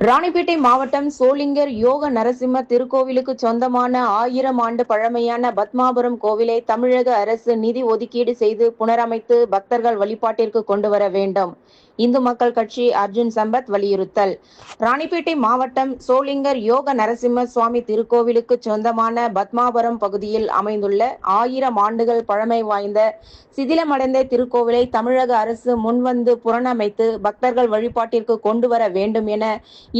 ராணிப்பேட்டை மாவட்டம் சோளிங்கர் யோக நரசிம்ம திருக்கோவிலுக்கு சொந்தமான 1000 ஆண்டு பழமையான பத்மாபுரம் கோவிலை தமிழக அரசு நிதி ஒதுக்கீடு செய்து புனரமைத்து பக்தர்கள் வழிபாட்டிற்கு கொண்டு வர வேண்டும். இந்து மக்கள் கட்சி அர்ஜுன் சம்பத் வலியுறுத்தல். ராணிப்பேட்டை மாவட்டம் சோளிங்கர் யோக நரசிம்ம சுவாமி திருக்கோவிலுக்கு சொந்தமான பத்மாபுரம் பகுதியில் அமைந்துள்ள 1000 ஆண்டுகள் பழமை வாய்ந்த சிதிலமடைந்த திருக்கோவிலை தமிழக அரசு முன்வந்து புனரமைத்து பக்தர்கள் வழிபாட்டிற்கு கொண்டு வர வேண்டும் என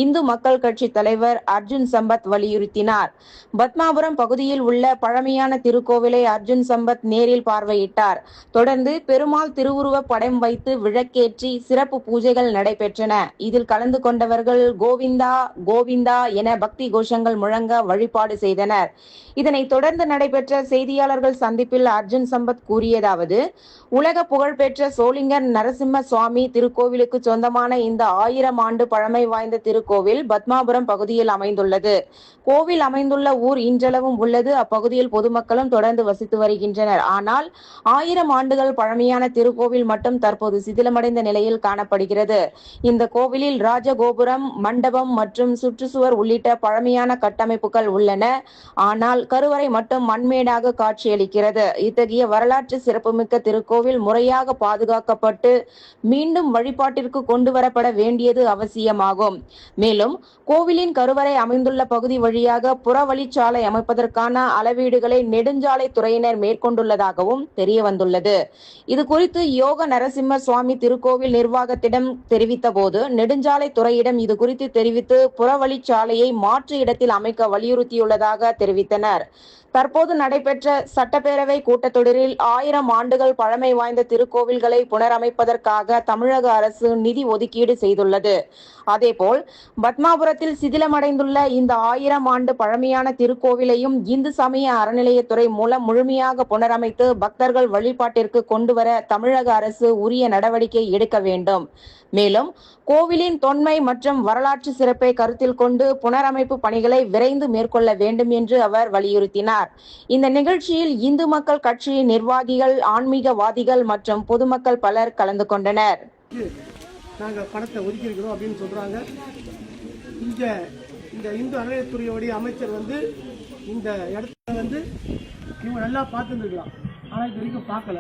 இந்து மக்கள் கட்சி தலைவர் அர்ஜுன் சம்பத் வலியுறுத்தினார். பத்மாபுரம் பகுதியில் உள்ள பழமையான திருக்கோவிலை அர்ஜுன் சம்பத் நேரில் பார்வையிட்டார். தொடர்ந்து பெருமாள் திருவுருவ படம் வைத்து விளக்கேற்றி சிறப்பு பூஜைகள் நடைபெற்றன. இதில் கலந்து கொண்டவர்கள் கோவிந்தா கோவிந்தா என பக்தி கோஷங்கள் முழங்க வழிபாடு செய்தனர். இதனைத் தொடர்ந்து நடைபெற்ற செய்தியாளர்கள் சந்திப்பில் அர்ஜுன் சம்பத் கூறியதாவது: உலக புகழ்பெற்ற சோளிங்கர் நரசிம்ம சுவாமி திருக்கோவிலுக்கு சொந்தமான இந்த 1000 ஆண்டு பழமை வாய்ந்த திருக்கோவில் பத்மாபுரம் பகுதியில் அமைந்துள்ளது. கோவில் அமைந்துள்ள ஊர் இன்றளவும் உள்ளது. அப்பகுதியில் பொதுமக்களும் தொடர்ந்து வசித்து வருகின்றனர். ஆனால் 1000 ஆண்டுகள் பழமையான திருக்கோவில் மட்டும் தற்போது சிதிலமடைந்த நிலையில் காணப்படுகிறது. இந்த கோவிலில் ராஜகோபுரம், மண்டபம் மற்றும் சுற்றுச்சுவர் உள்ளிட்ட பழமையான கட்டமைப்புகள் உள்ளன. ஆனால் கருவறை மட்டும் மண்மேடாக காட்சியளிக்கிறது. இத்தகைய வரலாற்று சிறப்புமிக்க திருக்கோவில் முறையாக பாதுகாக்கப்பட்டு மீண்டும் வழிபாட்டிற்கு கொண்டு வரப்பட வேண்டியது அவசியமாகும். மேலும் கோவிலின் கருவறை அமைந்துள்ள பகுதி வழியாக புறவழிச்சாலை அமைப்பதற்கான அளவீடுகளை நெடுஞ்சாலை துறையினர் மேற்கொண்டுள்ளதாகவும் தெரியவந்துள்ளது. இதுகுறித்து யோக நரசிம்ம சுவாமி திருக்கோவில் நிர்வாகத்திடம் தெரிவித்த போது நெடுஞ்சாலை துறையிடம் இதுகுறித்து தெரிவித்து புறவழிச்சாலையை மாற்று இடத்தில் அமைக்க வலியுறுத்தியுள்ளதாக தெரிவித்தனர். தற்போது நடைபெற்ற சட்டப்பேரவை கூட்டத்தொடரில் 1000 ஆண்டுகள் பழமை வாய்ந்த திருக்கோவில்களை புனரமைப்பதற்காக தமிழக அரசு நிதி ஒதுக்கீடு செய்துள்ளது. அதேபோல் பத்மாபுரத்தில் சிதிலமடைந்துள்ள இந்த 1000 ஆண்டு பழமையான திருக்கோவிலையும் இந்து சமய அறநிலையத்துறை மூலம் முழுமையாக புனரமைத்து பக்தர்கள் வழிபாட்டிற்கு கொண்டு வர தமிழக அரசு உரிய நடவடிக்கை எடுக்க வேண்டும். மேலும் கோவிலின் தொன்மை மற்றும் வரலாற்று சிறப்பை கருத்தில் கொண்டு புனரமைப்பு பணிகளை விரைந்து மேற்கொள்ள வேண்டும் என்று அவர் வலியுறுத்தினார். இந்த நிகழ்ச்சியில் இந்து மக்கள் கட்சியின் நிர்வாகிகள், ஆன்மீகவாதிகள் மற்றும் பொதுமக்கள் பலர் கலந்து கொண்டனர். நாங்கள் பணத்தை ஒதுக்கியிருக்கிறோம் அப்படின்னு சொல்றாங்க. இந்த இந்து அறநிலையத்துறையோடைய அமைச்சர் இந்த இடத்துல இவங்க நல்லா பார்த்துருக்கலாம். ஆனால் இது வரைக்கும் பார்க்கல.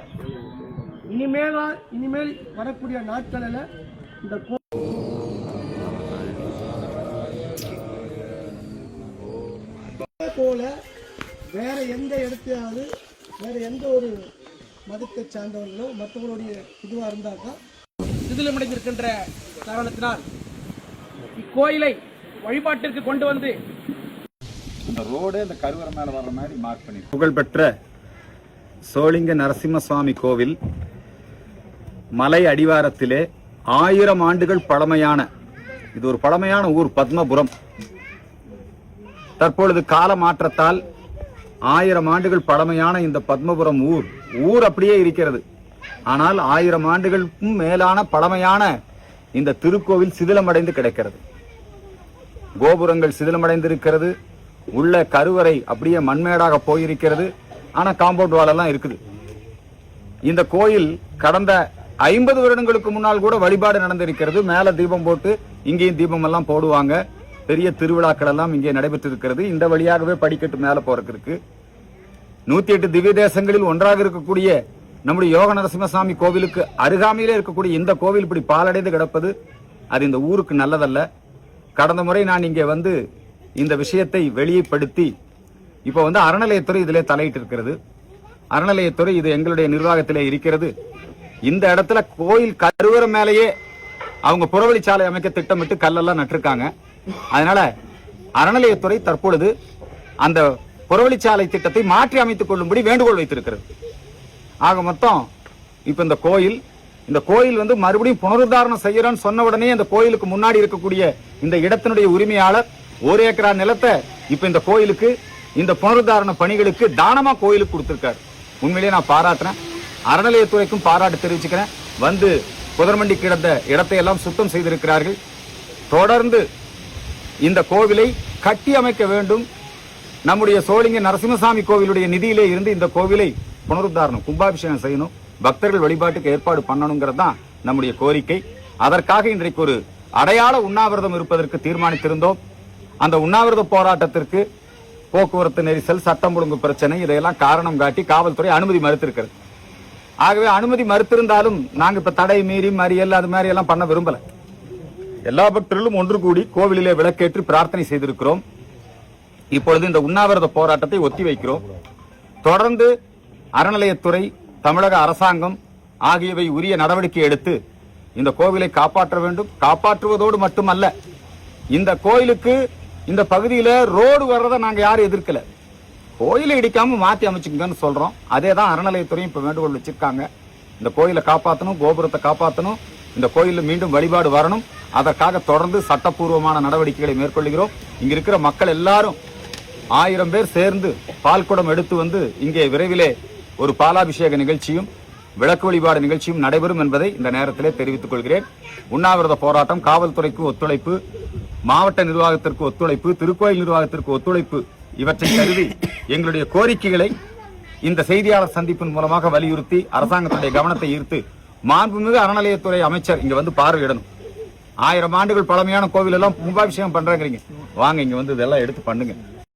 இனிமேல் வரக்கூடிய நாட்களில் இந்த போல வேற எந்த இடத்தையாவது வேற எந்த ஒரு மதத்தை சார்ந்தவர்களோ மற்றவர்களுடைய இதுவாக இருந்தாக்கா சிதிலமடைந்திருக்கின்ற காரணத்தினால் இக்கோயிலை வழிபாட்டிற்கு கொண்டு வந்து இந்த ரோடு இந்த கருவறை மேல வர்ற மாதிரி மார்க் பண்ணி புகழ்பெற்ற சோளிங்க நரசிம்ம சுவாமி கோவில் மலை அடிவாரத்திலே 1000 ஆண்டுகள் பழமையான இது ஒரு பழமையான ஊர் பத்மபுரம். தற்பொழுது கால மாற்றத்தால் 1000 ஆண்டுகள் பழமையான இந்த பத்மபுரம் ஊர் அப்படியே இருக்கிறது. ஆனால் 1000 ஆண்டுகளுக்கும் மேலான பழமையான இந்த திருக்கோவில் சிதிலமடைந்து கிடக்கிறது. கோபுரங்கள் சிதிலமடைந்திருக்கிறது. உள்ள கருவறை அப்படியே மண்மேடாக போயிருக்கிறது. ஆனா காம்பவுண்ட் வால் எல்லாம் இருக்குது. இந்த கோயில் கடந்த 50 வருடங்களுக்கு முன்னால் கூட வழிபாடு நடந்திருக்கிறது. மேல தீபம் போட்டு இங்கேயும் தீபம் எல்லாம் போடுவாங்க. பெரிய திருவிழாக்கள் எல்லாம் இங்கே நடைபெற்று இருக்கிறது. இந்த வழியாகவே படிக்கட்டு மேல போறதுக்கு இருக்கு. 108 திவ்ய தேசங்களில் ஒன்றாக இருக்கக்கூடிய நம்முடைய யோக நரசிம்மசாமி கோவிலுக்கு அருகாமையிலே இருக்கக்கூடிய இந்த கோவில் இப்படி பாலடைந்து கிடப்பது அது இந்த ஊருக்கு நல்லதல்ல. கடந்த முறை நான் இங்கே இந்த விஷயத்தை வெளிப்படுத்தி இப்ப அறநிலையத்துறை இதிலே தலையிட்டு இருக்கிறது. அறநிலையத்துறை இது எங்களுடைய நிர்வாகத்திலே இருக்கிறது. இந்த இடத்துல கோயில் கருவறை மேலேயே அவங்க புறவழிச்சாலை அமைக்க திட்டமிட்டு கல்லெல்லாம் நட்டிருக்காங்க. அதனால அறநிலையத்துறை தற்பொழுது அந்த புறவழிச்சாலை திட்டத்தை மாற்றி அமைத்துக் கொள்ளும்படி வேண்டுகோள் வைத்திருக்கிறது. ஆக மொத்தம் இப்ப இந்த கோயில் மறுபடியும் புனருத்தாரணம் செய்யறோம்னு சொன்ன உடனே இந்த கோயிலுக்கு முன்னாடி இருக்கக்கூடிய இந்த இடத்தினுடைய உரிமையாளர் 1 ஏக்கரா நிலத்தை இப்ப இந்த கோயிலுக்கு இந்த புனருத்தாரண பணிகளுக்கு தானமா கோயிலுக்கு கொடுத்திருக்காரு. உண்மையிலேயே நான் பாராட்டுறேன். அறநிலையத்துறைக்கும் பாராட்டு தெரிவிச்சுக்கிறேன். புதர்மண்டி கிடந்த இடத்தை எல்லாம் சுத்தம் செய்திருக்கிறார்கள். தொடர்ந்து இந்த கோவிலை கட்டி அமைக்க வேண்டும். நம்முடைய சோளிங்க நரசிம்மசாமி கோவிலுடைய நிதியிலே இருந்து இந்த கோவிலை புனருத்தாரணம் கும்பாபிஷேகம் செய்யணும். பக்தர்கள் வழிபாட்டுக்கு ஏற்பாடு பண்ணணுங்கிறது தான் நம்முடைய கோரிக்கை. அதற்காக இன்றைக்கு ஒரு அடையாள உண்ணாவிரதம் இருப்பதற்கு தீர்மானித்திருந்தோம். அந்த உண்ணாவிரத போராட்டத்திற்கு போக்குவரத்து நெரிசல், சட்டம் ஒழுங்கு பிரச்சனை, இதையெல்லாம் காரணம் காட்டி காவல்துறை அனுமதி மறுத்திருக்கிறது. ஆகவே அனுமதி மறுத்திருந்தாலும் நாங்க இப்ப தடை மீறி மறியல் அது மாதிரி எல்லாம் பண்ண விரும்பல. எல்லா பக்தர்களும் ஒன்று கூடி கோவிலிலே விளக்கேற்றி பிரார்த்தனை செய்திருக்கிறோம். இப்பொழுது இந்த உண்ணாவிரத போராட்டத்தை ஒத்தி வைக்கிறோம். தொடர்ந்து அறநிலையத்துறை, தமிழக அரசாங்கம் ஆகியவை உரிய நடவடிக்கை எடுத்து இந்த கோவிலை காப்பாற்ற வேண்டும். காப்பாற்றுவதோடு மட்டுமல்ல, இந்த கோயிலுக்கு இந்த பகுதியில ரோடு வர்றதை நாங்க யாரும் எதிர்க்கல. கோயிலை இடிக்காம மாத்தி அமைச்சுக்கங்கன்னு சொல்றோம். அதே தான் அறநிலையத்துறையும் இப்ப வேண்டுகோள் வச்சிருக்காங்க. இந்த கோயிலை காப்பாற்றணும், கோபுரத்தை காப்பாற்றணும், இந்த கோயில்ல மீண்டும் வழிபாடு வரணும். அதற்காக தொடர்ந்து சட்டப்பூர்வமான நடவடிக்கைகளை மேற்கொள்கிறோம். இங்க இருக்கிற மக்கள் எல்லாரும் 1000 பேர் சேர்ந்து பால்குடம் எடுத்து வந்து இங்கே விரைவிலே ஒரு பாலாபிஷேக நிகழ்ச்சியும் விளக்கு வழிபாடு நிகழ்ச்சியும் நடைபெறும் என்பதை இந்த நேரத்திலே தெரிவித்துக் கொள்கிறேன். உண்ணாவிரத போராட்டம் காவல்துறைக்கு ஒத்துழைப்பு, மாவட்ட நிர்வாகத்திற்கு ஒத்துழைப்பு, திருக்கோயில் நிர்வாகத்திற்கு ஒத்துழைப்பு இவற்றை கருதி எங்களுடைய கோரிக்கைகளை இந்த செய்தியாளர் சந்திப்பின் மூலமாக வலியுறுத்தி அரசாங்கத்துடைய கவனத்தை ஈர்த்து மாண்புமிகு அறநிலையத்துறை அமைச்சர் இங்க வந்து பார்வையிடணும். 1000 ஆண்டுகள் பழமையான கோவில் எல்லாம் கும்பாபிஷேகம் பண்றாங்க, வாங்க இங்க வந்து இதெல்லாம் எடுத்து பண்ணுங்க.